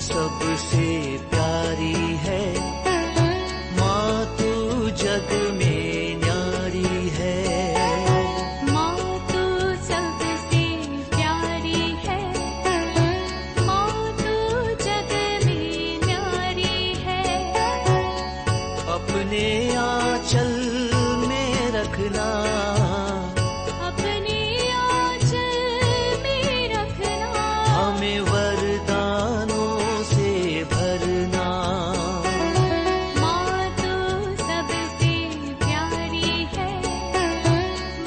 सबसे प्यारी है, माँ तू जग में न्यारी है। माँ तू सबसे प्यारी है, माँ तू जग में न्यारी है। अपने आंचल में रखना, अपने आंचल में रखना, हमें वरदानों से भरना। माँ तू सबसे प्यारी है,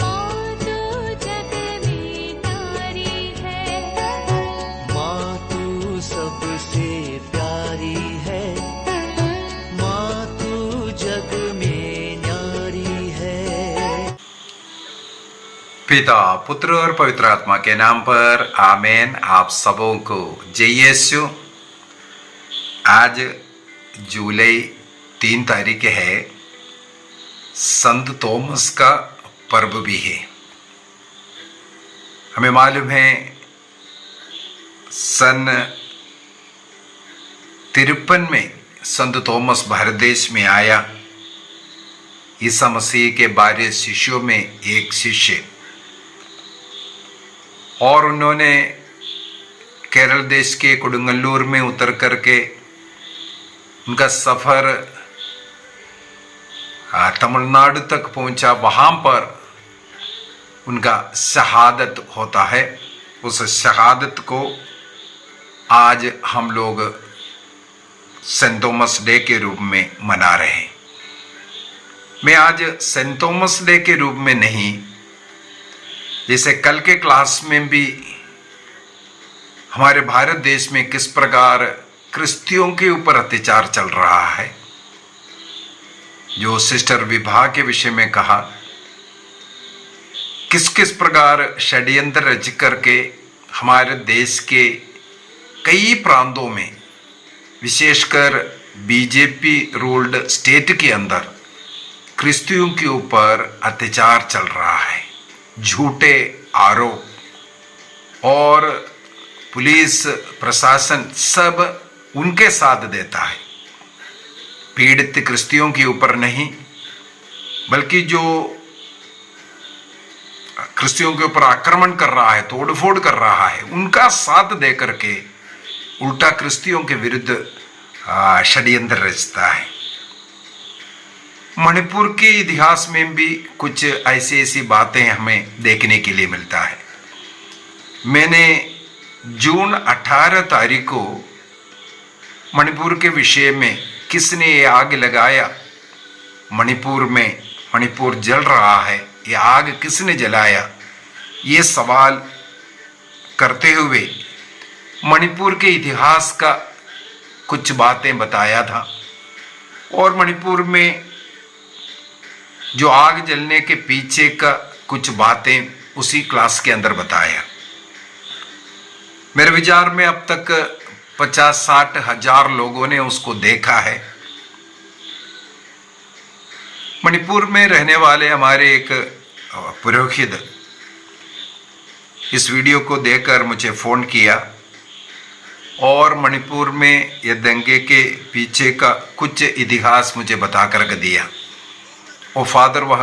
माँ तू जग में न्यारी है। माँ तू सबसे प्यारी है, माँ तू जग में न्यारी है। पिता, पुत्र और पवित्र आत्मा के नाम पर आमीन। आप सबों को जय यीशु। आज जुलाई 3 तारीख है, संत थॉमस का पर्व भी है। हमें मालूम है सन 53 में संत थॉमस भारत देश में आया। ईसा मसीह के 12 शिष्यों में एक शिष्य, और उन्होंने केरल देश के कुडंगल्लूर में उतर करके उनका सफ़र तमिलनाडु तक पहुंचा। वहाँ पर उनका शहादत होता है। उस शहादत को आज हम लोग सेंट थॉमस डे के रूप में मना रहे हैं। मैं आज सेंट थॉमस डे के रूप में नहीं, जैसे कल के क्लास में भी हमारे भारत देश में किस प्रकार क्रिश्चियों के ऊपर अत्याचार चल रहा है, जो सिस्टर विभा के विषय में कहा, किस किस प्रकार षड्यंत्र रच करके हमारे देश के कई प्रांतों में, विशेषकर बीजेपी रूल्ड स्टेट के अंदर क्रिश्चियों के ऊपर अत्याचार चल रहा है। झूठे आरोप और पुलिस प्रशासन सब उनके साथ देता है। पीड़ित क्रिश्चियों के ऊपर नहीं, बल्कि जो क्रिश्चियों के ऊपर आक्रमण कर रहा है, तोड़फोड़ कर रहा है, उनका साथ दे करके उल्टा क्रिश्चियों के विरुद्ध षड्यंत्र रचता है। मणिपुर के इतिहास में भी कुछ ऐसी बातें हमें देखने के लिए मिलता है। मैंने जून 18 तारीख को मणिपुर के विषय में, किसने ये आग लगाया मणिपुर में, मणिपुर जल रहा है, ये आग किसने जलाया, ये सवाल करते हुए मणिपुर के इतिहास का कुछ बातें बताया था। और मणिपुर में जो आग जलने के पीछे का कुछ बातें उसी क्लास के अंदर बताया। मेरे विचार में अब तक 50-60 हजार लोगों ने उसको देखा है। मणिपुर में रहने वाले हमारे एक पुरोहित इस वीडियो को देखकर मुझे फ़ोन किया और मणिपुर में ये दंगे के पीछे का कुछ इतिहास मुझे बता कर दिया। वो फादर वह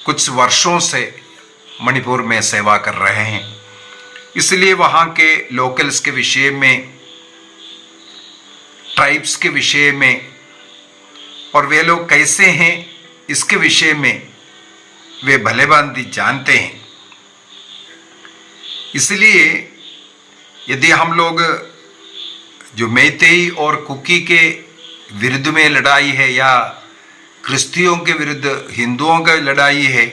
कुछ वर्षों से मणिपुर में सेवा कर रहे हैं, इसलिए वहाँ के लोकल्स के विषय में, ट्राइब्स के विषय में और वे लोग कैसे हैं इसके विषय में वे भलेभांति जानते हैं। इसलिए यदि हम लोग जो मैतेई और कुकी के विरुद्ध में लड़ाई है या क्रिश्चियों के विरुद्ध हिंदुओं का लड़ाई है,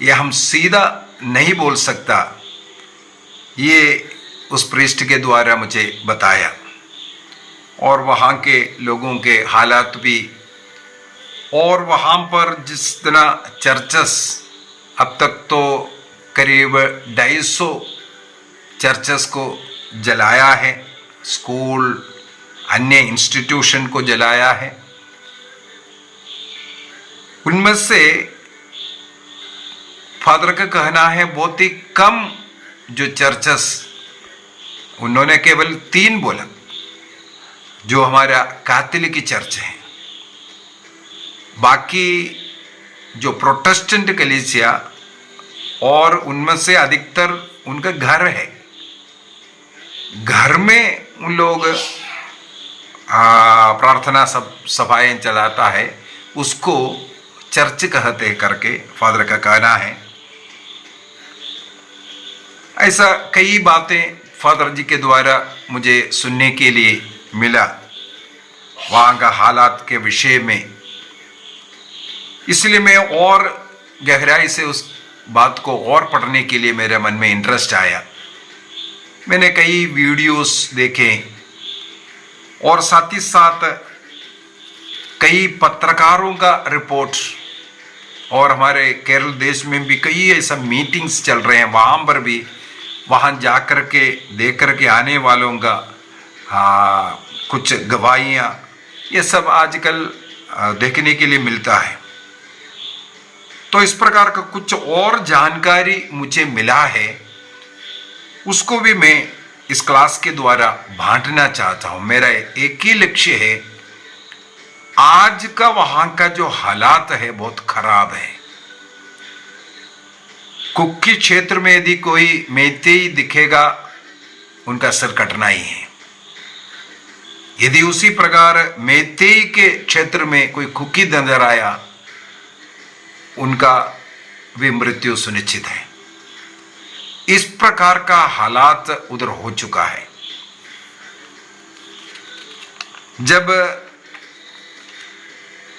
यह हम सीधा नहीं बोल सकता। ये उस पृष्ठ के द्वारा मुझे बताया और वहाँ के लोगों के हालात भी, और वहाँ पर जिस तरह चर्चेस, अब तक तो करीब 250 चर्चेस को जलाया है, स्कूल अन्य इंस्टीट्यूशन को जलाया है। उनमें से फादर का कहना है बहुत ही कम जो चर्चेस उन्होंने केवल 3 बोला, जो हमारा कैथोलिक चर्च है। बाकी जो प्रोटेस्टेंट कलीसिया और उनमें से अधिकतर उनका घर है, घर में उन लोग प्रार्थना सभाएं चलाता है, उसको चर्च कहते करके फादर का कहना है। ऐसा कई बातें फादर जी के द्वारा मुझे सुनने के लिए मिला वहाँ का हालात के विषय में, इसलिए मैं और गहराई से उस बात को और पढ़ने के लिए मेरे मन में इंटरेस्ट आया। मैंने कई वीडियोस देखे और साथ ही साथ कई पत्रकारों का रिपोर्ट, और हमारे केरल देश में भी कई ऐसा मीटिंग्स चल रहे हैं, वहाँ पर भी वहाँ जा कर के देख कर के आने वालों का कुछ गवाहियाँ, ये सब आजकल देखने के लिए मिलता है। तो इस प्रकार का कुछ और जानकारी मुझे मिला है, उसको भी मैं इस क्लास के द्वारा बांटना चाहता हूँ। मेरा एक ही लक्ष्य है, आज का वहाँ का जो हालात है बहुत खराब है। कुकी क्षेत्र में यदि कोई मैतेई दिखेगा, उनका सिर कटना ही है। यदि उसी प्रकार मैतेई के क्षेत्र में कोई कुकी नजर आया, उनका भी मृत्यु सुनिश्चित है। इस प्रकार का हालात उधर हो चुका है। जब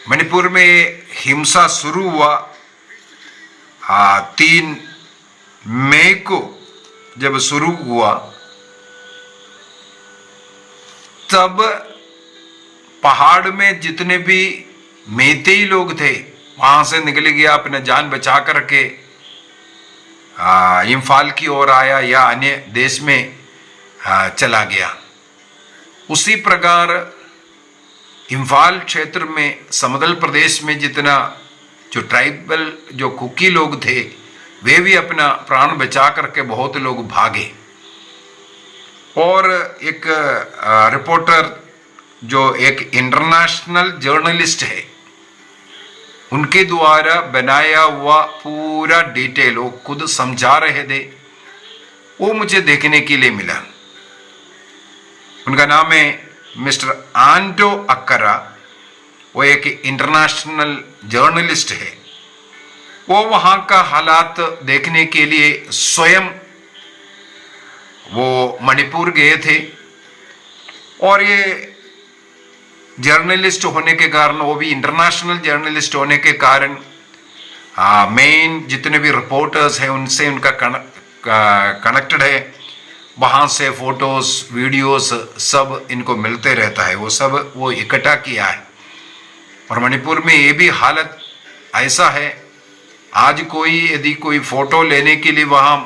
मणिपुर में हिंसा शुरू हुआ 3 मई को जब शुरू हुआ, तब पहाड़ में जितने भी मैतेई लोग थे वहां से निकल गया, अपने जान बचा करके इम्फाल की ओर आया या अन्य देश में चला गया। उसी प्रकार इम्फाल क्षेत्र में समतल प्रदेश में जितना जो ट्राइबल जो कुकी लोग थे, वे भी अपना प्राण बचा करके बहुत लोग भागे। और एक रिपोर्टर जो एक इंटरनेशनल जर्नलिस्ट है, उनके द्वारा बनाया हुआ पूरा डिटेल वो खुद समझा रहे थे, वो मुझे देखने के लिए मिला। उनका नाम है मिस्टर आंटो अक्करा, वो एक इंटरनेशनल जर्नलिस्ट है। वो वहाँ का हालात देखने के लिए स्वयं वो मणिपुर गए थे, और ये जर्नलिस्ट होने के कारण, वो भी इंटरनेशनल जर्नलिस्ट होने के कारण, मेन जितने भी रिपोर्टर्स हैं उनसे उनका कनेक्टेड है। वहाँ से फोटोज वीडियोस सब इनको मिलते रहता है, वो सब वो इकट्ठा किया है। और मणिपुर में ये भी हालत ऐसा है, आज कोई यदि कोई फोटो लेने के लिए वहाँ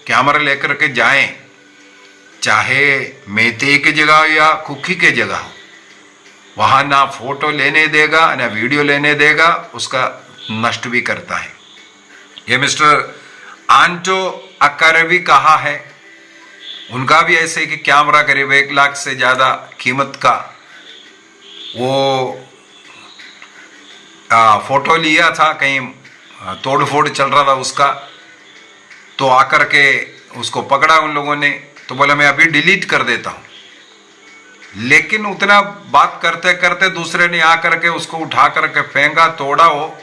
कैमरा लेकर के जाएं, चाहे मैतेई की जगह या कुकी की जगह हो, वहाँ ना फोटो लेने देगा ना वीडियो लेने देगा, उसका नष्ट भी करता है। ये मिस्टर आंटो अक्कर भी कहा है, उनका भी ऐसे कि कैमरा करीब 1 लाख से ज़्यादा कीमत का वो फोटो लिया था, कहीं तोड़ फोड़ चल रहा था उसका, तो आकर के उसको पकड़ा उन लोगों ने, तो बोला मैं अभी डिलीट कर देता हूँ। लेकिन उतना बात करते करते दूसरे ने आकर के उसको उठा करके फेंका, तोड़ा, वो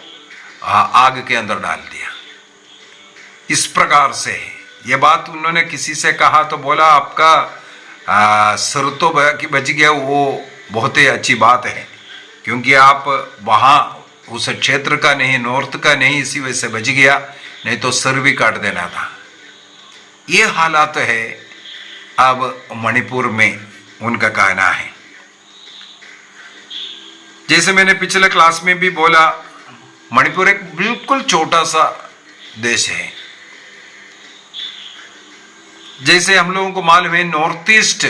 आग के अंदर डाल दिया। इस प्रकार से ये बात उन्होंने किसी से कहा तो बोला आपका सिर तो बच गया, वो बहुत ही अच्छी बात है, क्योंकि आप वहाँ उस क्षेत्र का नहीं, नॉर्थ का नहीं, इसी वजह से बच गया, नहीं तो सिर भी काट देना था। ये हालात है अब मणिपुर में, उनका कहना है। जैसे मैंने पिछले क्लास में भी बोला, मणिपुर एक बिल्कुल छोटा सा देश है। जैसे हम लोगों को मालूम है, नॉर्थ ईस्ट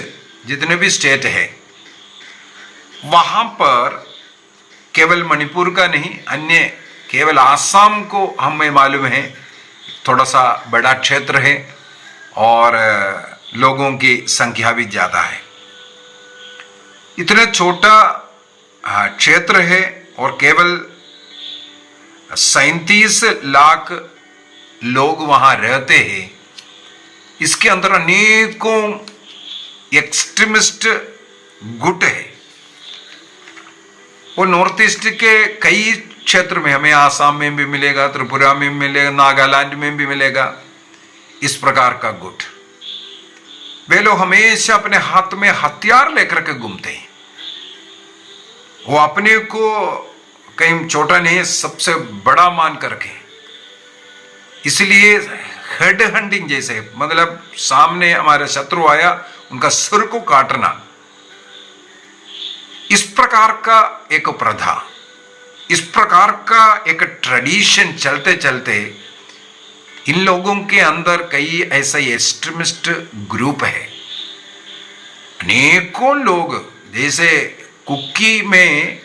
जितने भी स्टेट है, वहां पर केवल मणिपुर का नहीं, अन्य केवल आसाम को हमें मालूम है थोड़ा सा बड़ा क्षेत्र है, और लोगों की संख्या भी ज्यादा है। इतना छोटा क्षेत्र है और केवल 37 लाख लोग वहां रहते हैं। इसके अंदर अनेकों एक्सट्रीमिस्ट गुट है और नॉर्थ ईस्ट के कई क्षेत्र में हमें आसाम में भी मिलेगा, त्रिपुरा में मिलेगा, नागालैंड में भी मिलेगा इस प्रकार का गुट। वे लोग हमेशा अपने हाथ में हथियार लेकर के घूमते हैं। वो अपने को कहीं छोटा नहीं, सबसे बड़ा मान करके, इसलिए हेड हंटिंग जैसे, मतलब सामने हमारा शत्रु आया उनका सिर को काटना, इस प्रकार का एक प्रथा, इस प्रकार का एक ट्रेडिशन चलते चलते इन लोगों के अंदर कई ऐसा एक्सट्रीमिस्ट ग्रुप है। अनेकों लोग, जैसे कुकी में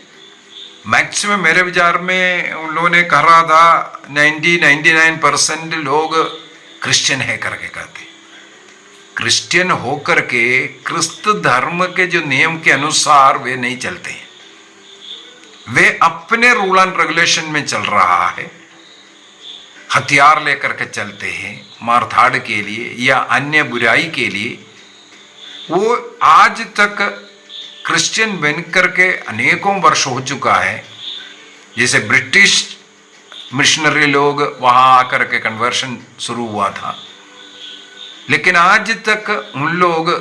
मैक्सिमम मेरे विचार में उन लोगों ने कह रहा था 99% लोग क्रिश्चियन है करके कहते। क्रिश्चियन होकर के क्रिस्त धर्म के जो नियम के अनुसार वे नहीं चलते हैं, वे अपने रूल एंड रेगुलेशन में चल रहा है, हथियार लेकर के चलते हैं मारधाड़ के लिए या अन्य बुराई के लिए। वो आज तक क्रिश्चियन बन करके अनेकों वर्ष हो चुका है। जैसे ब्रिटिश मिशनरी लोग वहां आकर के कन्वर्शन शुरू हुआ था, लेकिन आज तक उन लोग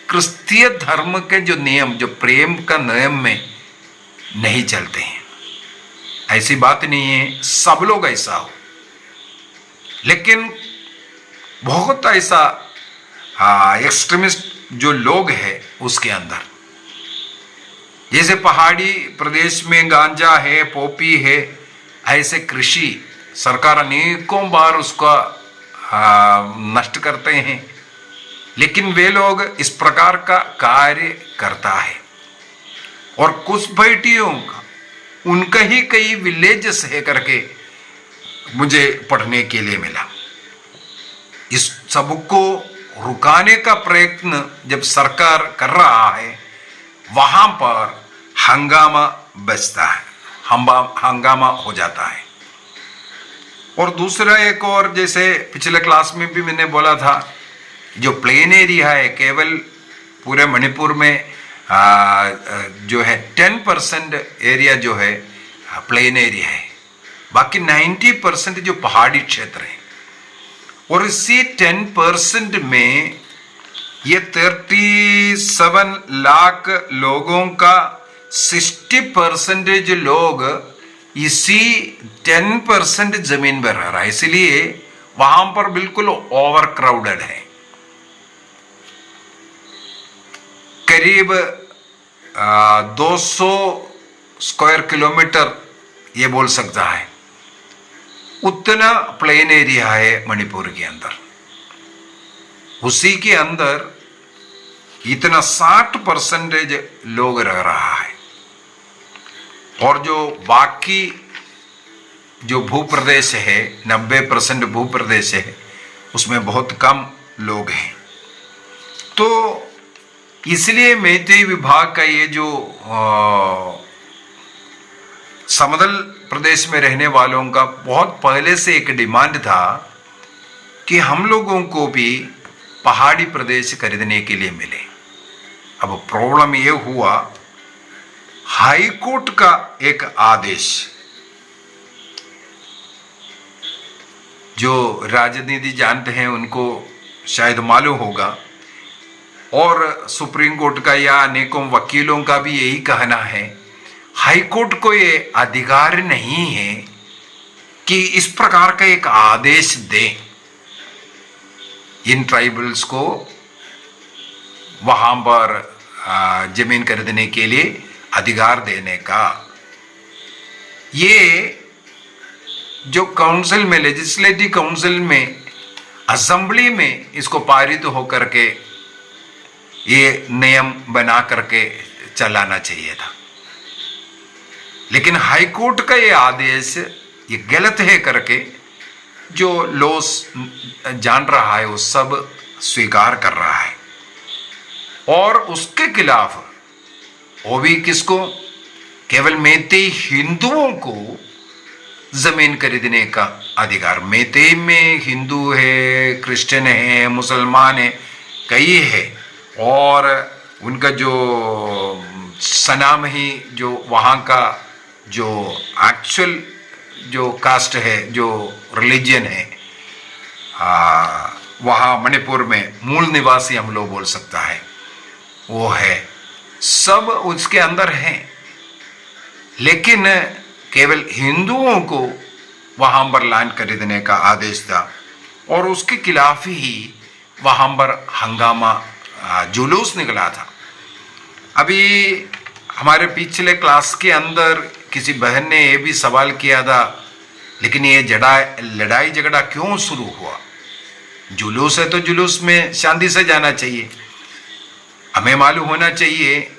क्रिस्तीय धर्म के जो नियम, जो प्रेम का नियम में नहीं चलते हैं। ऐसी बात नहीं है सब लोग ऐसा हो, लेकिन बहुत ऐसा एक्सट्रीमिस्ट जो लोग हैं उसके अंदर, जैसे पहाड़ी प्रदेश में गांजा है, पॉपी है, ऐसे कृषि सरकार अनेकों बार उसका नष्ट करते हैं, लेकिन वे लोग इस प्रकार का कार्य करता है। और कुछ बेटियों का उनका ही कई विलेजेस है करके मुझे पढ़ने के लिए मिला। इस सबको रुकाने का प्रयत्न जब सरकार कर रहा है, वहां पर हंगामा बचता है, हंगामा हो जाता है। और दूसरा एक और, जैसे पिछले क्लास में भी मैंने बोला था, जो प्लेन एरिया है, केवल पूरे मणिपुर में जो है 10% एरिया जो है प्लेन एरिया है, बाकी 90% जो पहाड़ी क्षेत्र है। और इसी 10% में ये 37 लाख लोगों का 60% लोग इसी 10% जमीन पर रह रहा है, इसलिए वहां पर बिल्कुल ओवर क्राउडेड है। करीब 200 स्क्वायर किलोमीटर ये बोल सकता है, उतना प्लेन एरिया है मणिपुर के अंदर। उसी के अंदर इतना 60% लोग रह रहा है, और जो बाकी जो भूप्रदेश है 90% भूप्रदेश है, उसमें बहुत कम लोग हैं। तो इसलिए मैतेई विभाग का ये जो समतल प्रदेश में रहने वालों का बहुत पहले से एक डिमांड था कि हम लोगों को भी पहाड़ी प्रदेश खरीदने के लिए मिले। अब प्रॉब्लम ये हुआ, हाई कोर्ट का एक आदेश, जो राजनीति जानते हैं उनको शायद मालूम होगा, और सुप्रीम कोर्ट का या अनेकों वकीलों का भी यही कहना है, हाई कोर्ट को ये अधिकार नहीं है कि इस प्रकार का एक आदेश दे इन ट्राइबल्स को वहां पर जमीन खरीदने के लिए अधिकार देने का। ये जो काउंसिल में, लेजिस्लेटिव काउंसिल में, असेंबली में इसको पारित होकर के ये नियम बना करके चलाना चाहिए था, लेकिन हाई कोर्ट का ये आदेश ये गलत है करके जो लॉस जान रहा है वो सब स्वीकार कर रहा है। और उसके खिलाफ, वो भी किसको, केवल मैतेई हिंदुओं को जमीन खरीदने का अधिकार। मैतेई में हिंदू है, क्रिश्चियन है, मुसलमान है, कई है, और उनका जो सनाम ही जो वहाँ का जो एक्चुअल जो कास्ट है, जो रिलीजन है, वहाँ मणिपुर में मूल निवासी हम लोग बोल सकता है, वो है, सब उसके अंदर हैं। लेकिन केवल हिंदुओं को वहाँ पर लैंड खरीदने का आदेश था, और उसके खिलाफ ही वहाँ पर हंगामा जुलूस निकला था। अभी हमारे पिछले क्लास के अंदर किसी बहन ने ये भी सवाल किया था, लेकिन ये लड़ाई झगड़ा क्यों शुरू हुआ? जुलूस है तो जुलूस में शांति से जाना चाहिए। हमें मालूम होना चाहिए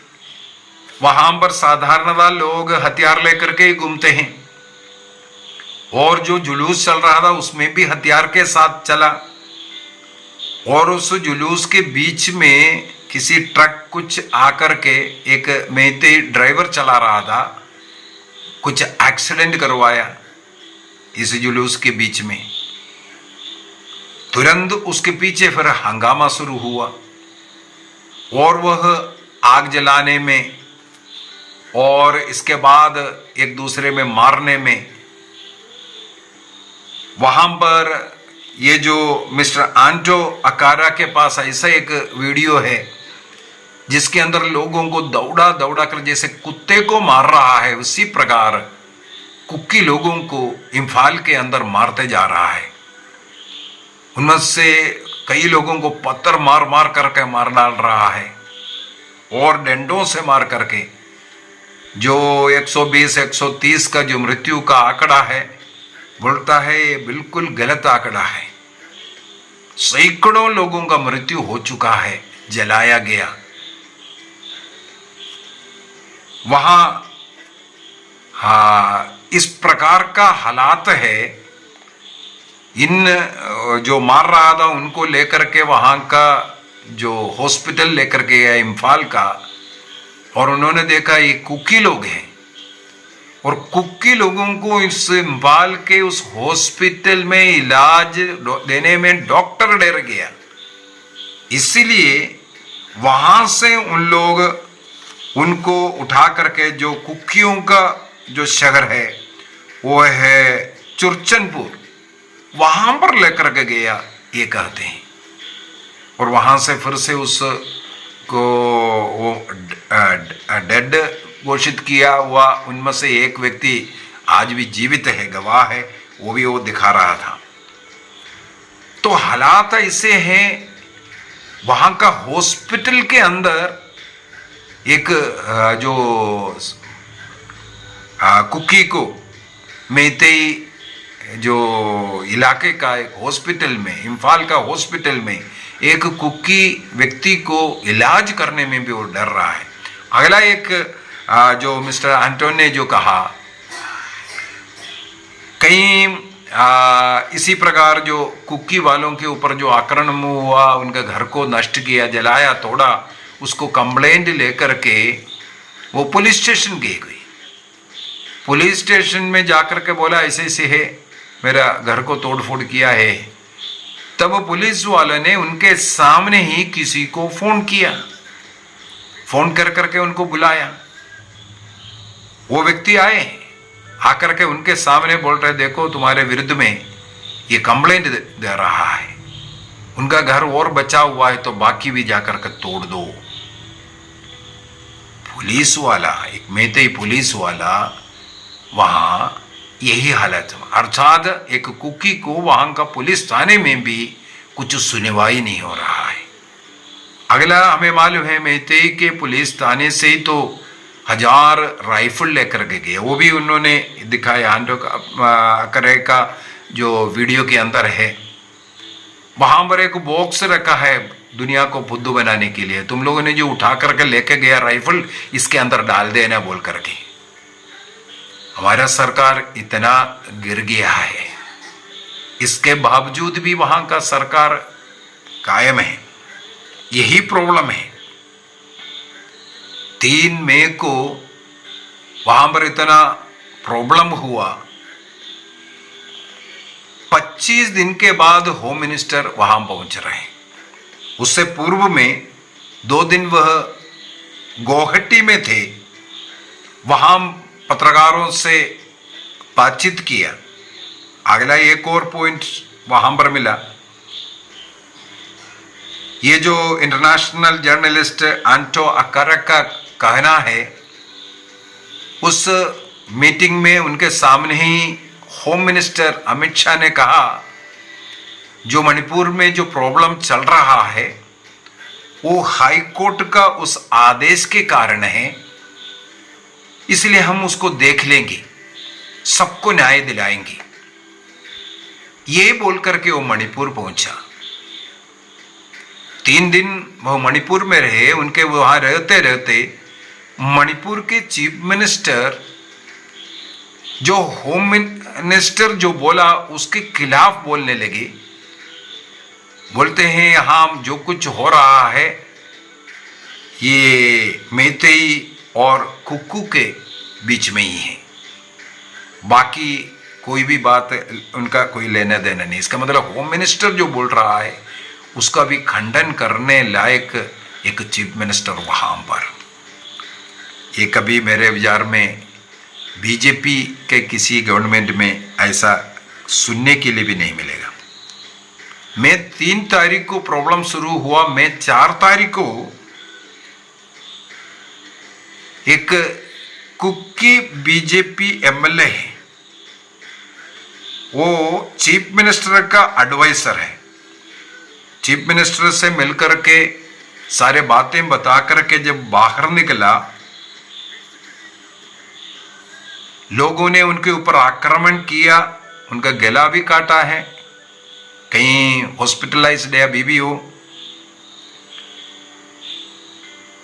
वहां पर साधारणतः लोग हथियार लेकर के ही घूमते हैं, और जो जुलूस चल रहा था उसमें भी हथियार के साथ चला, और उस जुलूस के बीच में किसी ट्रक कुछ आकर के, एक मैतेई ड्राइवर चला रहा था, कुछ एक्सीडेंट करवाया इस जुलूस के बीच में। तुरंत उसके पीछे फिर हंगामा शुरू हुआ, और वह आग जलाने में और इसके बाद एक दूसरे में मारने में, वहां पर ये जो मिस्टर आंटो अकारा के पास ऐसा एक वीडियो है जिसके अंदर लोगों को दौड़ा दौड़ा कर जैसे कुत्ते को मार रहा है, उसी प्रकार कुकी लोगों को इम्फाल के अंदर मारते जा रहा है। उनमें से कई लोगों को पत्थर मार मार करके मार डाल रहा है, और डंडों से मार करके। जो 120-130 का जो मृत्यु का आंकड़ा है, बोलता है ये बिल्कुल गलत आंकड़ा है। सैकड़ों लोगों का मृत्यु हो चुका है, जलाया गया। वहां इस प्रकार का हालात है। इन जो मार रहा था उनको लेकर के वहां का जो हॉस्पिटल लेकर के गया इम्फाल का, और उन्होंने देखा ये कुकी लोग हैं, और कुकी लोगों को इस इम्फाल के उस हॉस्पिटल में इलाज देने में डॉक्टर डर गया। इसीलिए वहां से उन लोग उनको उठा करके, जो कुकियों का जो शहर है वो है चुरचनपुर, वहां पर लेकर के गया ये कहते हैं, और वहां से फिर से उसको वो डेड घोषित किया हुआ। उनमें से एक व्यक्ति आज भी जीवित है, गवाह है, वो भी वो दिखा रहा था। तो हालात ऐसे हैं। वहां का हॉस्पिटल के अंदर एक जो कुकी को मैतेई जो इलाके का एक हॉस्पिटल में, इम्फाल का हॉस्पिटल में एक कुकी व्यक्ति को इलाज करने में भी वो डर रहा है। अगला एक जो मिस्टर एंटोन ने जो कहा, कहीं इसी प्रकार जो कुकी वालों के ऊपर जो आक्रमण हुआ, उनके घर को नष्ट किया, जलाया, तोड़ा, उसको कंप्लेंट लेकर के वो पुलिस स्टेशन गई। पुलिस स्टेशन में जाकर के बोला ऐसे ऐसे है, मेरा घर को तोड़ फोड़ किया है। तब पुलिस वाले ने उनके सामने ही किसी को फोन किया, फोन कर करके उनको बुलाया। वो व्यक्ति आए, आकर के उनके सामने बोल रहे, देखो तुम्हारे विरुद्ध में ये कंप्लेंट दे रहा है, उनका घर और बचा हुआ है तो बाकी भी जाकर के तोड़ दो। पुलिस वाला, एक मैतेई पुलिस वाला वहां यही हालत, अर्थात एक कुकी को वहां का पुलिस थाने में भी कुछ सुनवाई नहीं हो रहा है। अगला हमें मालूम है मैतेई के पुलिस थाने से ही तो 1000 राइफल लेकर के गए, वो भी उन्होंने दिखाया। आंडो करे का जो वीडियो के अंदर है, वहां पर एक बॉक्स रखा है दुनिया को बुद्धू बनाने के लिए, तुम लोगों ने जो उठा करके लेके गया राइफल, इसके अंदर डाल देना बोल करके। हमारा सरकार इतना गिर गया है, इसके बावजूद भी वहां का सरकार कायम है। यही प्रॉब्लम है। 3 मई को वहां पर इतना प्रॉब्लम हुआ, 25 दिन के बाद होम मिनिस्टर वहां पहुंच रहे हैं। उससे पूर्व में 2 दिन वह गुवाहाटी में थे, वहां पत्रकारों से बातचीत किया। अगला एक और पॉइंट वहां पर मिला, ये जो इंटरनेशनल जर्नलिस्ट आंटो अकर का कहना है, उस मीटिंग में उनके सामने ही होम मिनिस्टर अमित शाह ने कहा जो मणिपुर में जो प्रॉब्लम चल रहा है वो हाई कोर्ट का उस आदेश के कारण है, इसलिए हम उसको देख लेंगे, सबको न्याय दिलाएंगे। ये बोल करके वो मणिपुर पहुंचा। 3 दिन वो मणिपुर में रहे। उनके वहां रहते रहते मणिपुर के चीफ मिनिस्टर जो होम मिनिस्टर जो बोला उसके खिलाफ बोलने लगे। बोलते हैं यहां जो कुछ हो रहा है ये मैतेई और कुक्कू के बीच में ही है, बाकी कोई भी बात उनका कोई लेना देना नहीं। इसका मतलब होम मिनिस्टर जो बोल रहा है उसका भी खंडन करने लायक एक चीफ मिनिस्टर वहां पर। ये कभी मेरे विचार में बीजेपी के किसी गवर्नमेंट में ऐसा सुनने के लिए भी नहीं मिलेगा। मैं 3 तारीख को प्रॉब्लम शुरू हुआ, मैं 4 तारीख को एक कुक्की बीजेपी एमएलए है, वो चीफ मिनिस्टर का एडवाइजर है। चीफ मिनिस्टर से मिलकर के सारे बातें बता करके जब बाहर निकला, लोगों ने उनके ऊपर आक्रमण किया, उनका गला भी काटा है, कहीं हॉस्पिटलाइज्ड है अभी भी हो।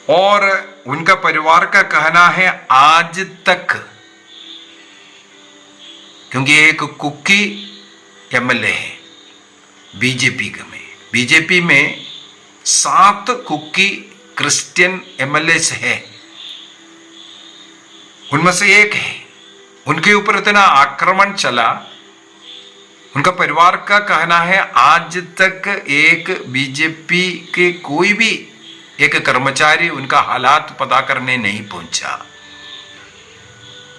और उनका परिवार का कहना है आज तक, क्योंकि एक कुक्की एमएलए है बीजेपी में 7 कुक्की क्रिश्चियन एमएलए है, उनमें से एक है। उनके ऊपर इतना आक्रमण चला, उनका परिवार का कहना है आज तक एक बीजेपी के कोई भी एक कर्मचारी उनका हालात पता करने नहीं पहुंचा।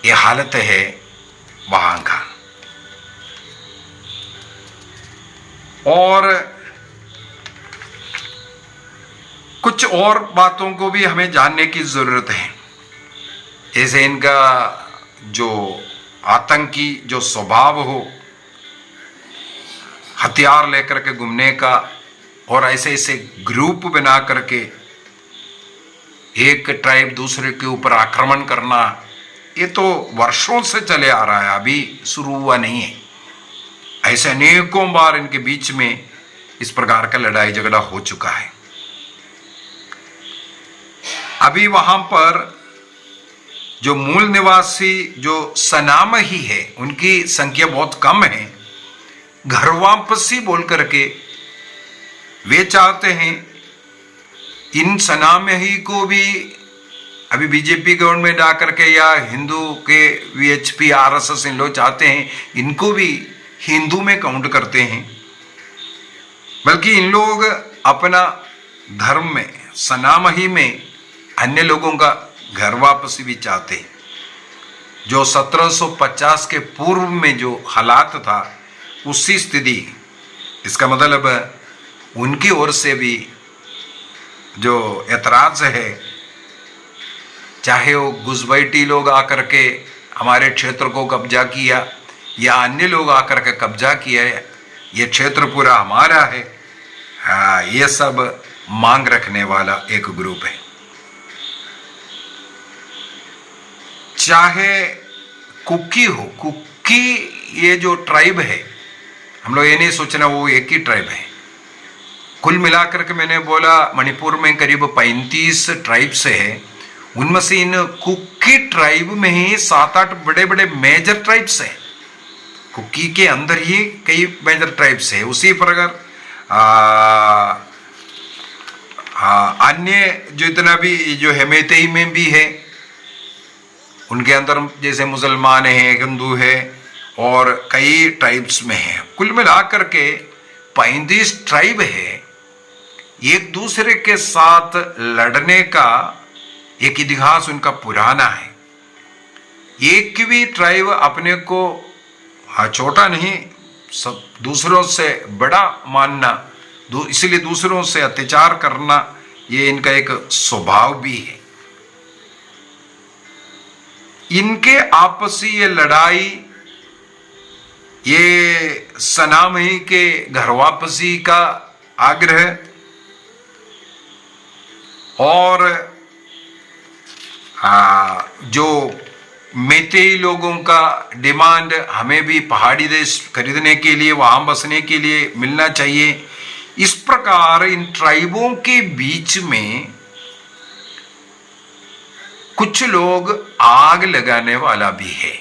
ये हालत है वहां का। और कुछ और बातों को भी हमें जानने की जरूरत है। जैसे इनका जो आतंकी जो स्वभाव हो, हथियार लेकर के घूमने का, और ऐसे ऐसे ग्रुप बना करके एक ट्राइब दूसरे के ऊपर आक्रमण करना, ये तो वर्षों से चले आ रहा है, अभी शुरू हुआ नहीं है। ऐसे अनेकों बार इनके बीच में इस प्रकार का लड़ाई झगड़ा हो चुका है। अभी वहां पर जो मूल निवासी जो सनामही है उनकी संख्या बहुत कम है। घर वापसी बोल करके वे चाहते हैं इन सनामही को भी अभी बीजेपी गवर्नमेंट आकर के, या हिंदू के वीएचपी आरएसएस इन लोग चाहते हैं इनको भी हिंदू में काउंट करते हैं, बल्कि इन लोग अपना धर्म में सनामही में अन्य लोगों का घर वापसी भी चाहते हैं। जो 1750 के पूर्व में जो हालात था उसी स्थिति, इसका मतलब उनकी ओर से भी जो ऐतराज है, चाहे वो घुसपैठी लोग आकर के हमारे क्षेत्र को कब्जा किया या अन्य लोग आकर के कब्जा किया है, ये क्षेत्र पूरा हमारा है, हाँ, ये सब मांग रखने वाला एक ग्रुप है। चाहे कुक्की हो, कुक्की ये जो ट्राइब है, हम लोग ये नहीं सोचना वो एक ही ट्राइब है। कुल मिलाकर के मैंने बोला मणिपुर में करीब 35 ट्राइब्स है, उनमें से इन कुक्की ट्राइब में ही 7-8 बड़े बड़े मेजर ट्राइब्स हैं। कुक्की के अंदर ही कई मेजर ट्राइब्स है। उसी प्रकार अन्य जो इतना भी जो है मैतेई में भी है, उनके अंदर जैसे मुसलमान हैं, हिंदू है और कई ट्राइब्स में है। कुल मिलाकर के 35 ट्राइब है। एक दूसरे के साथ लड़ने का एक इतिहास उनका पुराना है। एक भी ट्राइब अपने को छोटा नहीं, सब दूसरों से बड़ा मानना, इसलिए दूसरों से अत्याचार करना, ये इनका एक स्वभाव भी है। इनके आपसी ये लड़ाई, ये सनामही के घर वापसी का आग्रह और जो मैतेई लोगों का डिमांड, हमें भी पहाड़ी देश खरीदने के लिए, वहां बसने के लिए मिलना चाहिए। इस प्रकार इन ट्राइबों के बीच में कुछ लोग आग लगाने वाला भी है।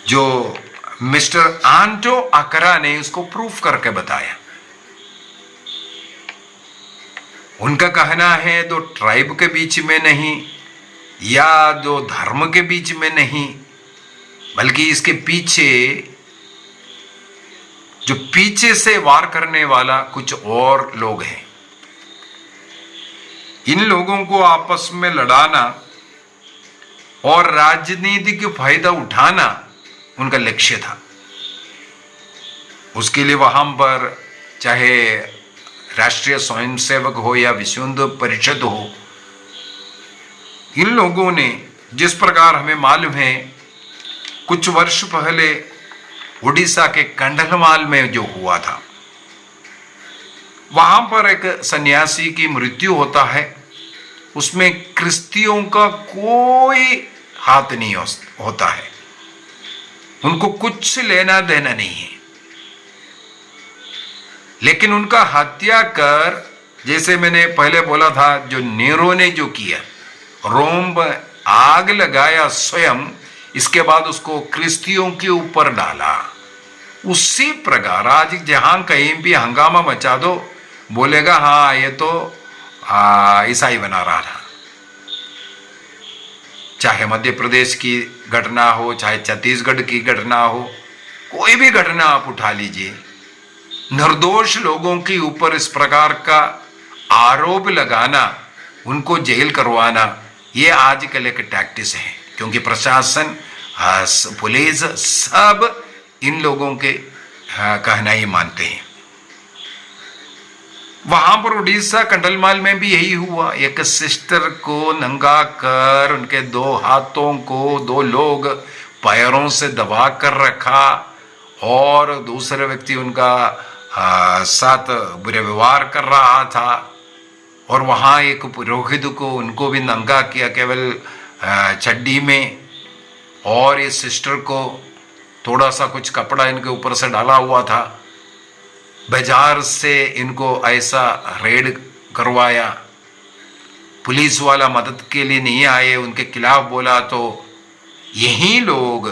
जो मिस्टर आंटो अकरा ने उसको प्रूफ करके बताया। उनका कहना है दो ट्राइब के बीच में नहीं या दो धर्म के बीच में नहीं, बल्कि इसके पीछे जो पीछे से वार करने वाला कुछ और लोग हैं। इन लोगों को आपस में लड़ाना और राजनीतिक फायदा उठाना उनका लक्ष्य था। उसके लिए वहां पर चाहे राष्ट्रीय स्वयंसेवक हो या विश्व हिंदू परिषद हो, इन लोगों ने जिस प्रकार हमें मालूम है, कुछ वर्ष पहले उड़ीसा के कंडलमाल में जो हुआ था, वहां पर एक सन्यासी की मृत्यु होता है। उसमें क्रिश्चियों का कोई हाथ नहीं होता है, उनको कुछ लेना देना नहीं है। लेकिन उनका हत्या कर, जैसे मैंने पहले बोला था, जो नेरो ने जो किया, रोम पर आग लगाया स्वयं, इसके बाद उसको क्रिश्चियों के ऊपर डाला। उसी प्रकार आज जहां कहीं भी हंगामा मचा दो, बोलेगा हाँ ये तो ईसाई बना रहा था। चाहे मध्य प्रदेश की घटना हो, चाहे छत्तीसगढ़ की घटना हो, कोई भी घटना आप उठा लीजिए, निर्दोष लोगों के ऊपर इस प्रकार का आरोप लगाना, उनको जेल करवाना, ये आजकल एक टैक्टिस है। क्योंकि प्रशासन, पुलिस सब इन लोगों के कहना ही मानते हैं। वहां पर उड़ीसा कंडलमाल में भी यही हुआ। एक सिस्टर को नंगा कर उनके दो हाथों को दो लोग पैरों से दबा कर रखा और दूसरे व्यक्ति उनका साथ बुरे व्यवहार कर रहा था। और वहां एक पुरोहित को, उनको भी नंगा किया, केवल चड्डी में, और इस सिस्टर को थोड़ा सा कुछ कपड़ा इनके ऊपर से डाला हुआ था। बाजार से इनको ऐसा रेड करवाया। पुलिस वाला मदद के लिए नहीं आए, उनके खिलाफ बोला तो यही लोग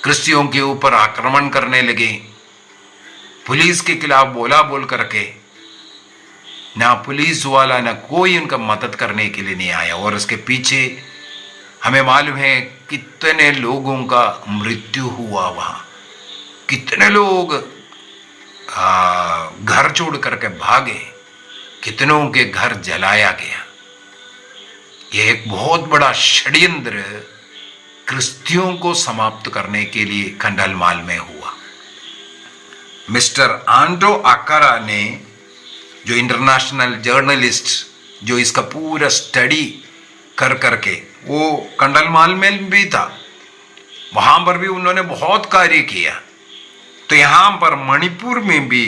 क्रिश्चियों के ऊपर आक्रमण करने लगे। पुलिस के खिलाफ बोला बोल करके, ना पुलिस वाला ना कोई उनका मदद करने के लिए नहीं आया। और इसके पीछे हमें मालूम है कितने लोगों का मृत्यु हुआ। वहां कितने लोग घर छोड़ करके भागे, कितनों के घर जलाया गया। यह एक बहुत बड़ा षड्यंत्र क्रिश्चियों को समाप्त करने के लिए कंडलमाल में हुआ। मिस्टर आंटो अकरा ने, जो इंटरनेशनल जर्नलिस्ट, जो इसका पूरा स्टडी कर करके, वो कंडलमाल में भी था, वहां पर भी उन्होंने बहुत कार्य किया। तो यहां पर मणिपुर में भी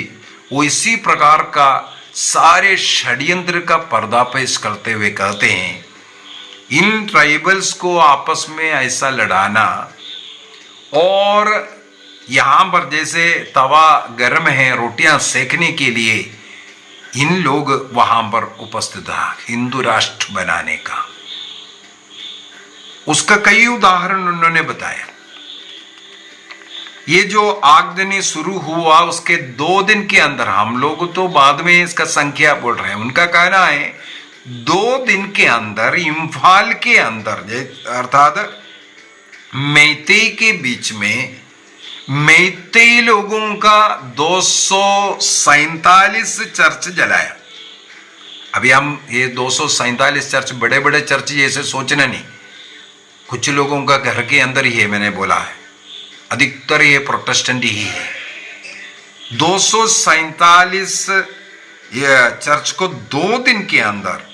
वो इसी प्रकार का सारे षड्यंत्र का पर्दाफाश करते हुए कहते हैं, इन ट्राइबल्स को आपस में ऐसा लड़ाना, और यहां पर जैसे तवा गर्म है रोटियां सेकने के लिए, इन लोग वहां पर उपस्थित था हिंदू राष्ट्र बनाने का। उसका कई उदाहरण उन्होंने बताया। ये जो आगजनी शुरू हुआ उसके 2 दिन के अंदर, हम लोग तो बाद में इसका संख्या बोल रहे हैं, उनका कहना है 2 दिन के अंदर इम्फाल के अंदर अर्थात मैतेई के बीच में मैतेई लोगों का 247 चर्च जलाया। अभी हम ये 247 चर्च बड़े बड़े चर्च जैसे सोचना नहीं, कुछ लोगों का घर के अंदर ही है, मैंने बोला है अधिकतर ये प्रोटेस्टेंट ही है। 247 ये चर्च को 2 दिन के अंदर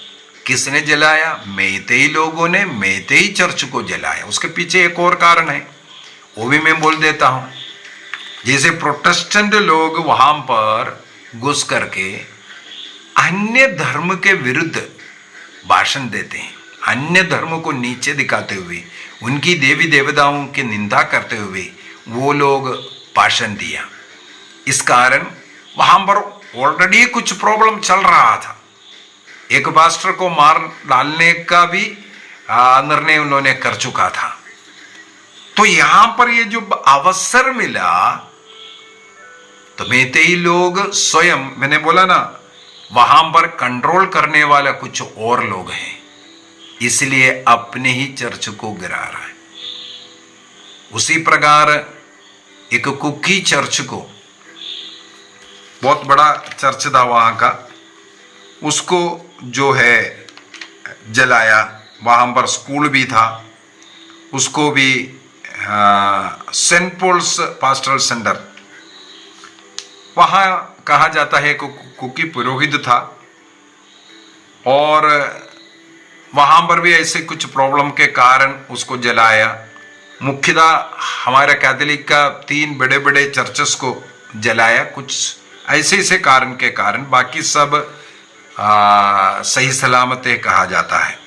किसने जलाया? मैतेई लोगों ने मैतेई चर्च को जलाया। उसके पीछे एक और कारण है, वो भी मैं बोल देता हूं। जैसे प्रोटेस्टेंट लोग वहां पर घुस करके अन्य धर्म के विरुद्ध भाषण देते हैं, अन्य धर्म को नीचे दिखाते हुए, उनकी देवी देवताओं की निंदा करते हुए वो लोग भाषण दिया। इस कारण वहां पर ऑलरेडी कुछ प्रॉब्लम चल रहा था। एक पास्टर को मार डालने का भी निर्णय उन्होंने कर चुका था। तो यहां पर ये जो अवसर मिला तो मैतेई लोग स्वयं, मैंने बोला ना वहां पर कंट्रोल करने वाला कुछ और लोग हैं, इसलिए अपने ही चर्च को गिरा रहा है। उसी प्रकार एक कुकी चर्च को, बहुत बड़ा चर्च था वहां का, उसको जो है जलाया। वहां पर स्कूल भी था, उसको भी सेंट पॉल्स पास्टरल सेंटर, वहां कहा जाता है कुकी पुरोहित था, और वहां पर भी ऐसे कुछ प्रॉब्लम के कारण उसको जलाया। मुख्यतः हमारा कैथोलिक का 3 बड़े बड़े चर्चेस को जलाया, कुछ ऐसे कारण के कारण, बाकी सब सही सलामत है कहा जाता है।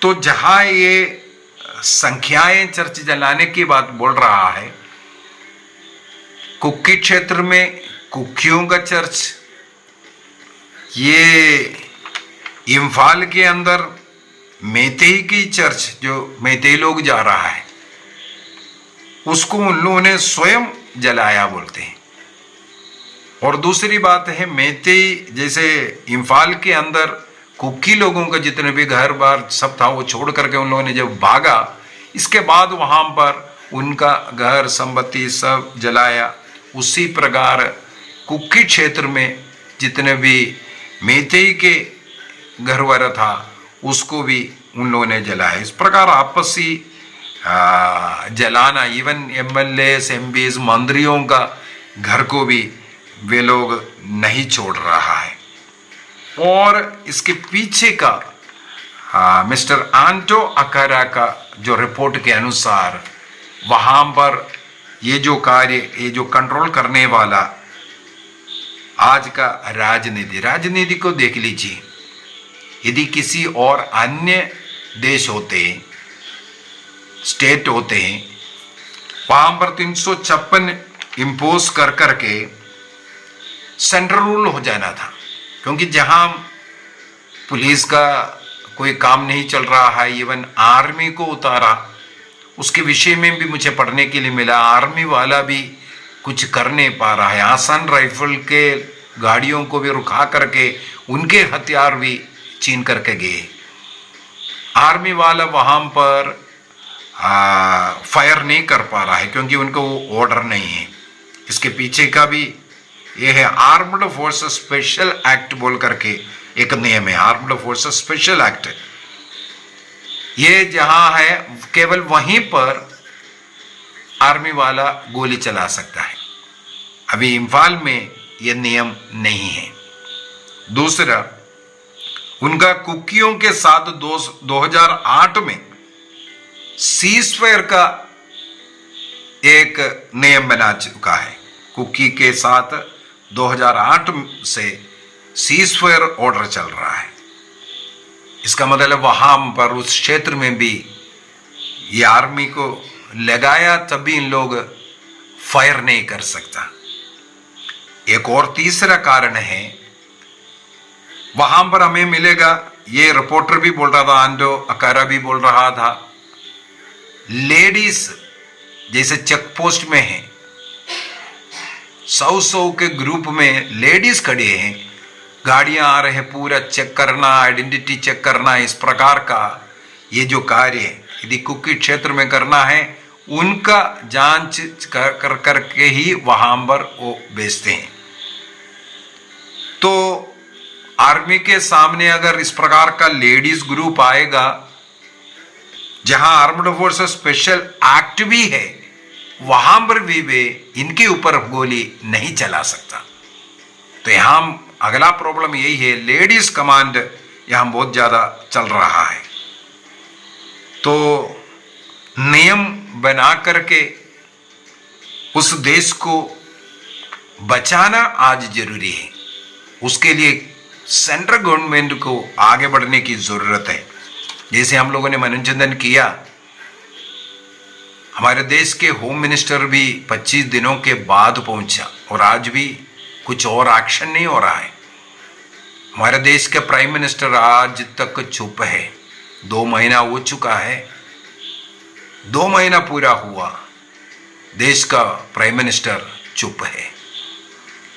तो जहां ये संख्याएं चर्च जलाने की बात बोल रहा है, कुकी क्षेत्र में कुकियों का चर्च, ये इम्फाल के अंदर मैतेई की चर्च जो मैतेई लोग जा रहा है उसको उन लोगों ने स्वयं जलाया बोलते हैं। और दूसरी बात है, मैतेई जैसे इम्फाल के अंदर कुकी लोगों का जितने भी घर बार सब था वो छोड़ करके उन लोगों ने जब भागा, इसके बाद वहां पर उनका घर संपत्ति सब जलाया। उसी प्रकार कुकी क्षेत्र में जितने भी मैतेई के घर वाला था उसको भी उन लोगों ने जलाया। इस प्रकार आपसी जलाना, इवन एमएलए एमपीज मंत्रियों का घर को भी वे लोग नहीं छोड़ रहा है। और इसके पीछे का मिस्टर आंटो अकारा का जो रिपोर्ट के अनुसार वहां पर ये जो कार्य, ये जो कंट्रोल करने वाला आज का राजनीति को देख लीजिए। यदि किसी और अन्य देश होते, स्टेट होते हैं, वहां पर 356 इम्पोज कर करके सेंट्रल रूल हो जाना था, क्योंकि जहां पुलिस का कोई काम नहीं चल रहा है, इवन आर्मी को उतारा, उसके विषय में भी मुझे पढ़ने के लिए मिला। आर्मी वाला भी कुछ कर नहीं पा रहा है, आसान राइफल के गाड़ियों को भी रुका करके उनके हथियार भी छीन करके गए। आर्मी वाला वहां पर फायर नहीं कर पा रहा है क्योंकि उनको वो ऑर्डर नहीं है। इसके पीछे का भी ये है आर्म्ड फोर्सेस स्पेशल एक्ट बोल करके एक नियम है, आर्म्ड फोर्सेस स्पेशल एक्ट। ये जहां है केवल वहीं पर आर्मी वाला गोली चला सकता है। अभी इम्फाल में यह नियम नहीं है। दूसरा, उनका कुकियों के साथ 2008 में सीजफायर का एक नियम बना चुका है। कुकी के साथ 2008 से सीजफायर ऑर्डर चल रहा है। इसका मतलब वहां पर उस क्षेत्र में भी ये आर्मी को लगाया तभी इन लोग फायर नहीं कर सकता। एक और तीसरा कारण है, वहां पर हमें मिलेगा, ये रिपोर्टर भी बोल रहा था, आंडो अकारा भी बोल रहा था, लेडीज जैसे चेक पोस्ट में है 100 के ग्रुप में लेडीज खड़े हैं, गाड़ियां आ रहे हैं, पूरा चेक करना, आइडेंटिटी चेक करना, इस प्रकार का ये जो कार्य है यदि कुकी क्षेत्र में करना है, उनका जांच कर करके ही वहां पर वो भेजते हैं। तो आर्मी के सामने अगर इस प्रकार का लेडीज ग्रुप आएगा, जहां आर्म्ड फोर्सेस स्पेशल एक्ट भी है, वहां पर भी वे इनके ऊपर गोली नहीं चला सकता। तो यहां अगला प्रॉब्लम यही है, लेडीज कमांड यहां बहुत ज्यादा चल रहा है। तो नियम बना करके उस देश को बचाना आज जरूरी है। उसके लिए सेंट्रल गवर्नमेंट को आगे बढ़ने की जरूरत है। जैसे हम लोगों ने मनोरंजन किया, हमारे देश के होम मिनिस्टर भी 25 दिनों के बाद पहुंचा और आज भी कुछ और एक्शन नहीं हो रहा है। हमारे देश के प्राइम मिनिस्टर आज तक चुप है। 2 महीना हो चुका है, 2 महीना पूरा हुआ, देश का प्राइम मिनिस्टर चुप है,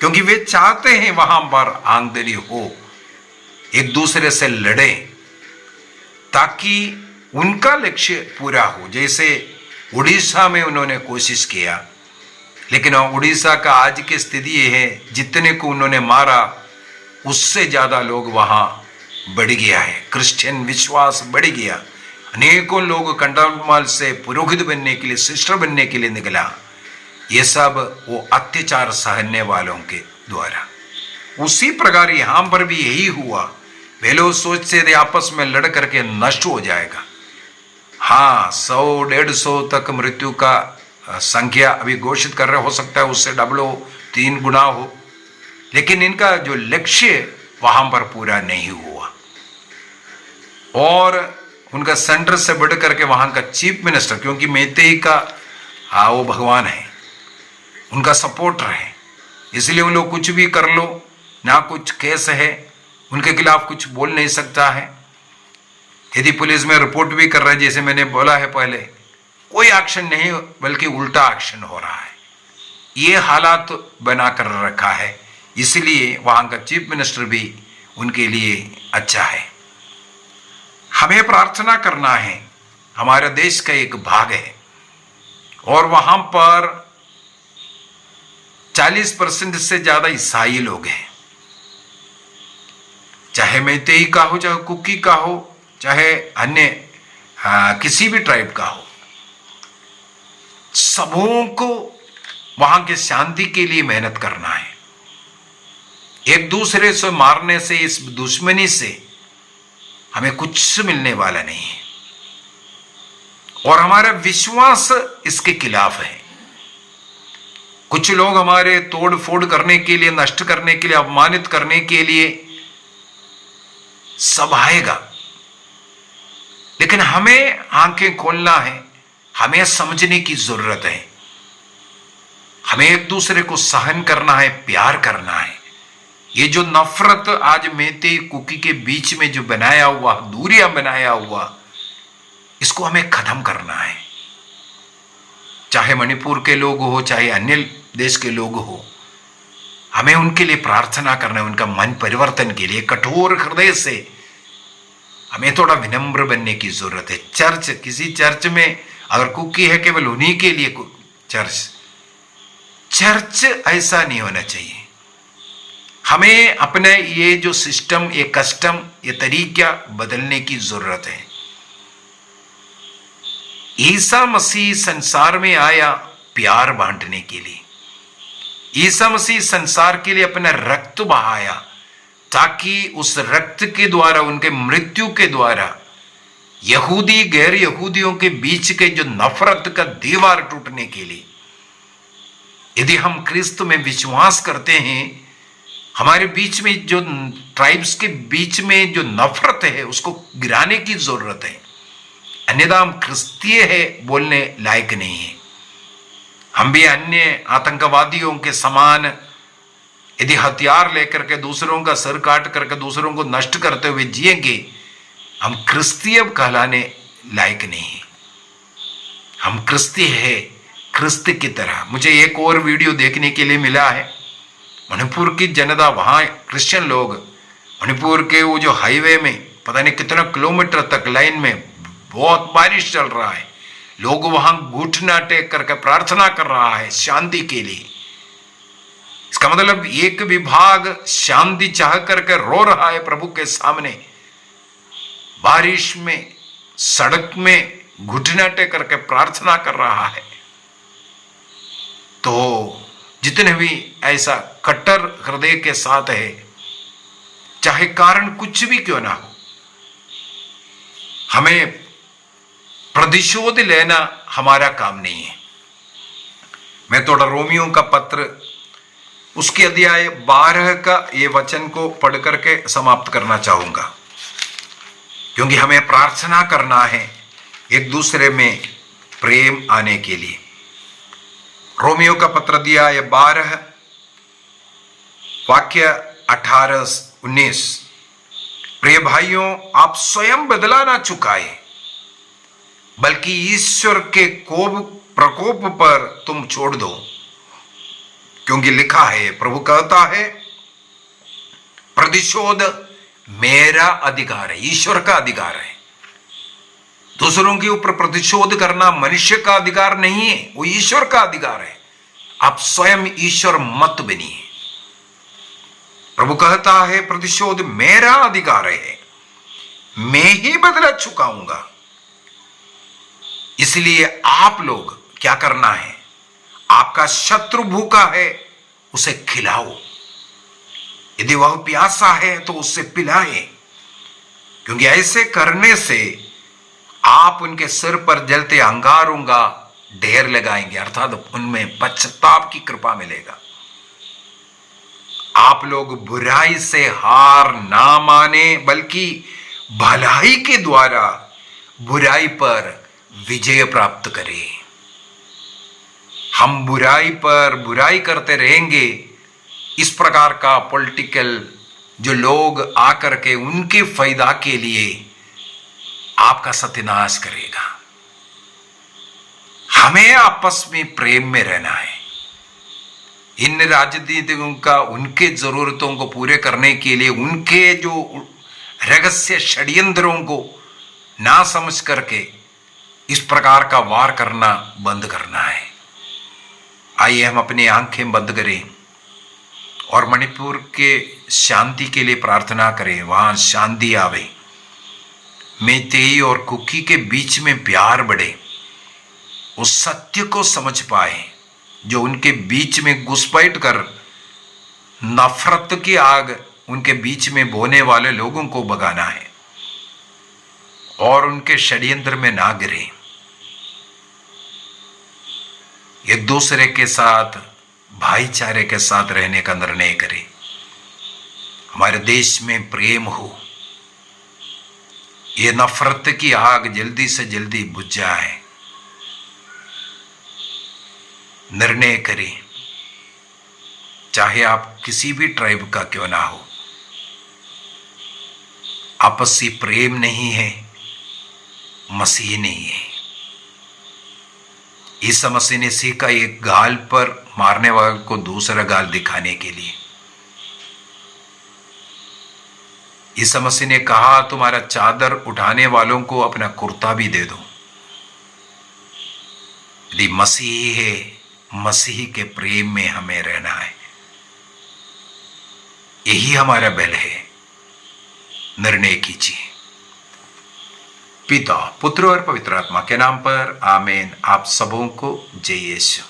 क्योंकि वे चाहते हैं वहां पर आंदोलन हो, एक दूसरे से लड़े, ताकि उनका लक्ष्य पूरा हो। जैसे उड़ीसा में उन्होंने कोशिश किया, लेकिन उड़ीसा का आज की स्थिति ये है, जितने को उन्होंने मारा उससे ज्यादा लोग वहां बढ़ गया है, क्रिश्चियन विश्वास बढ़ गया। अनेकों लोग कंटामाल से पुरोहित बनने के लिए, सिस्टर बनने के लिए निकला। ये सब वो अत्याचार सहने वालों के द्वारा। उसी प्रकार यहां पर भी यही हुआ। वे लोग सोचते थे आपस में लड़ करके नष्ट हो जाएगा। हाँ, 100-150 तक मृत्यु का संख्या अभी घोषित कर रहे, हो सकता है उससे डबल हो, 3 गुना हो, लेकिन इनका जो लक्ष्य वहां पर पूरा नहीं हुआ। और उनका सेंटर से बढ़ करके वहां का चीफ मिनिस्टर, क्योंकि मैतेई का वो भगवान है, उनका सपोर्टर है, इसलिए वो लोग कुछ भी कर लो, ना कुछ केस है, उनके खिलाफ कुछ बोल नहीं सकता है। यदि पुलिस में रिपोर्ट भी कर रहे हैं, जैसे मैंने बोला है पहले, कोई एक्शन नहीं, बल्कि उल्टा एक्शन हो रहा है। ये हालात बना कर रखा है, इसलिए वहां का चीफ मिनिस्टर भी उनके लिए अच्छा है। हमें प्रार्थना करना है, हमारे देश का एक भाग है और वहां पर 40% से ज्यादा ईसाई लोग हैं, चाहे मैतेई का हो, चाहे कुकी का हो, चाहे अन्य किसी भी ट्राइब का हो। सबों को वहां के शांति के लिए मेहनत करना है। एक दूसरे से मारने से, इस दुश्मनी से हमें कुछ मिलने वाला नहीं है, और हमारा विश्वास इसके खिलाफ है। कुछ लोग हमारे तोड़ फोड़ करने के लिए, नष्ट करने के लिए, अपमानित करने के लिए सब आएगा, लेकिन हमें आंखें खोलना है, हमें समझने की जरूरत है। हमें एक दूसरे को सहन करना है, प्यार करना है। ये जो नफरत आज मैतेई कुकी के बीच में जो बनाया हुआ, दूरियां बनाया हुआ, इसको हमें खत्म करना है। चाहे मणिपुर के लोग हो, चाहे अन्य देश के लोग हो, हमें उनके लिए प्रार्थना करना है, उनका मन परिवर्तन के लिए। कठोर हृदय से हमें थोड़ा विनम्र बनने की जरूरत है। चर्च, किसी चर्च में अगर कुकी है, केवल उन्हीं के लिए चर्च ऐसा नहीं होना चाहिए। हमें अपने ये जो सिस्टम, ये कस्टम, ये तरीका बदलने की जरूरत है। ईसा मसीह संसार में आया प्यार बांटने के लिए। ईसा मसीह संसार के लिए अपना रक्त बहाया, ताकि उस रक्त के द्वारा, उनके मृत्यु के द्वारा यहूदी गैर यहूदियों के बीच के जो नफरत का दीवार टूटने के लिए, यदि हम क्रिस्त में विश्वास करते हैं, हमारे बीच में जो ट्राइब्स के बीच में जो नफरत है उसको गिराने की जरूरत है। अन्यथा हम क्रिस्तीय है बोलने लायक नहीं है। हम भी अन्य आतंकवादियों के समान यदि हथियार लेकर के दूसरों का सर काट करके दूसरों को नष्ट करते हुए जिएंगे, हम क्रिस्तीय कहलाने लायक नहीं है। हम क्रिस्तीय है क्रिस्त की तरह। मुझे एक और वीडियो देखने के लिए मिला है, मणिपुर की जनता, वहां क्रिश्चियन लोग मणिपुर के वो जो हाईवे में पता नहीं कितना किलोमीटर तक लाइन में, बहुत बारिश चल रहा है, लोग वहां घुटना टेक करके प्रार्थना कर रहा है शांति के लिए। इसका मतलब एक विभाग शांति चाह करके रो रहा है प्रभु के सामने, बारिश में सड़क में घुटना टेक करके प्रार्थना कर रहा है। तो जितने भी ऐसा कट्टर हृदय के साथ है, चाहे कारण कुछ भी क्यों ना हो, हमें प्रतिशोध लेना हमारा काम नहीं है। मैं थोड़ा रोमियो का पत्र उसके अध्याय 12 का ये वचन को पढ़ करके समाप्त करना चाहूंगा, क्योंकि हमें प्रार्थना करना है एक दूसरे में प्रेम आने के लिए। रोमियो का पत्र अध्याय 12 वाक्य 18-19। प्रिय भाइयों, आप स्वयं बदला ना चुकाए, बल्कि ईश्वर के प्रकोप पर तुम छोड़ दो, क्योंकि लिखा है, प्रभु कहता है, प्रतिशोध मेरा अधिकार है। ईश्वर का अधिकार है। दूसरों के ऊपर प्रतिशोध करना मनुष्य का अधिकार नहीं है, वो ईश्वर का अधिकार है। आप स्वयं ईश्वर मत बनिए। प्रभु कहता है, प्रतिशोध मेरा अधिकार है, मैं ही बदला चुकाऊंगा। इसलिए आप लोग क्या करना है, आपका शत्रु भूखा है उसे खिलाओ, यदि वह प्यासा है तो उसे पिलाए, क्योंकि ऐसे करने से आप उनके सिर पर जलते अंगारों का ढेर लगाएंगे, अर्थात उनमें पश्चाताप की कृपा मिलेगा। आप लोग बुराई से हार ना माने, बल्कि भलाई के द्वारा बुराई पर विजय प्राप्त करें। हम बुराई पर बुराई करते रहेंगे, इस प्रकार का पॉलिटिकल जो लोग आकर के उनके फायदा के लिए आपका सत्यानाश करेगा। हमें आपस में प्रेम में रहना है। इन राजनीतिकों का उनके जरूरतों को पूरे करने के लिए उनके जो रहस्य षड्यंत्रों को ना समझ करके इस प्रकार का वार करना बंद करना है। आइए हम अपनी आंखें बंद करें और मणिपुर के शांति के लिए प्रार्थना करें, वहां शांति आवे, मेतेई और कुकी के बीच में प्यार बढ़े, उस सत्य को समझ पाए जो उनके बीच में घुसपैठ कर नफरत की आग उनके बीच में बोने वाले लोगों को भगाना है और उनके षड्यंत्र में ना गिरे। एक दूसरे के साथ भाईचारे के साथ रहने का निर्णय करें। हमारे देश में प्रेम हो, ये नफरत की आग जल्दी से जल्दी बुझ जाए। निर्णय करें, चाहे आप किसी भी ट्राइब का क्यों ना हो, आपसी प्रेम नहीं है, मसीह नहीं है। ईसा मसीह ने सीखा एक गाल पर मारने वाले को दूसरा गाल दिखाने के लिए। ईसा मसीह ने कहा, तुम्हारा चादर उठाने वालों को अपना कुर्ता भी दे दो। यदि मसीह है, मसीह के प्रेम में हमें रहना है, यही हमारा बल है। निर्णय कीजिए। पिता, पुत्र और पवित्र आत्मा के नाम पर आमीन। आप सबों को जय यीशु।